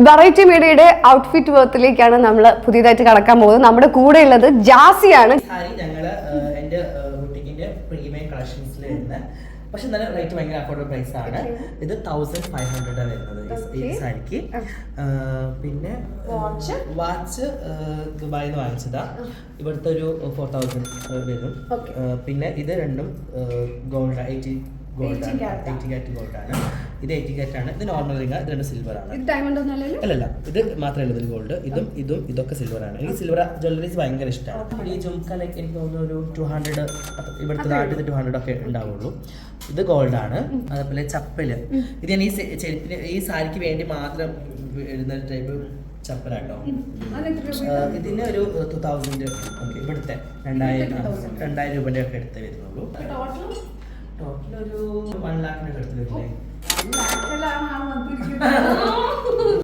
Variety മീഡിയയുടെ outfit വർത്തിലേക്കാണ് നമ്മൾ പുതിയതായിട്ട് കടക്കാൻ പോകുന്നത്. നമ്മുടെ കൂടെ ഉള്ളത് ജാസിയാണ്. ഞങ്ങള് എന്റെ ബുട്ടിക്കിന്റെ പ്രീമിയം കളക്ഷൻസിൽ വരുന്ന പക്ഷെ നല്ല റേറ്റ് ഭയങ്കര അഫോർഡബിൾ പ്രൈസ് ആണ്. ഇത് 1500 വരുന്നത് ഈ സാരിക്ക്. പിന്നെ വാച്ച് ദുബായിൽ നിന്ന് വാങ്ങിച്ചതാ. ഇവിടുത്തെ ഒരു 4000 വരും. പിന്നെ ഇത് രണ്ടും ഗോൾഡ് 80 കാരറ്റ് ഗോൾഡ് ആണ്. ഇത് 80 കാരറ്റ് ആണ്. ഇത് നോർമൽ റിംഗ്, ഇത് രണ്ട് സിൽവർ ആണ്. അല്ലല്ല, ഇത് മാത്രമേ ഉള്ളൂ ഗോൾഡ്. ഇതൊക്കെ സിൽവർ ആണ്. എനിക്ക് സിൽവർ ജ്വല്ലറീസ് ഭയങ്കര ഇഷ്ടമാണ്. ഈ ജുംക്ക ലൈക്ക് എനിക്ക് തോന്നുന്നു ഒരു 200 ഇവിടുത്തെ നാട്ടിൽ 200 ഒക്കെ ഉണ്ടാവുള്ളൂ. ഇത് ഗോൾഡ് ആണ്. അതേപോലെ ചപ്പല്, ഇത് ഞാൻ ഈ സാരിക്ക് വേണ്ടി മാത്രം ഇടുന്ന ടൈപ്പ് ചപ്പലാട്ടോ. ഇതിന് ഒരു 2000 ഇവിടുത്തെ 2000 രൂപയുടെ ഒക്കെ എടുത്ത് വരുന്നുള്ളൂ. ടോട്ടൽ ഒരു 1 ലാഖിനൊക്കെ എടുത്ത് വരില്ലേ?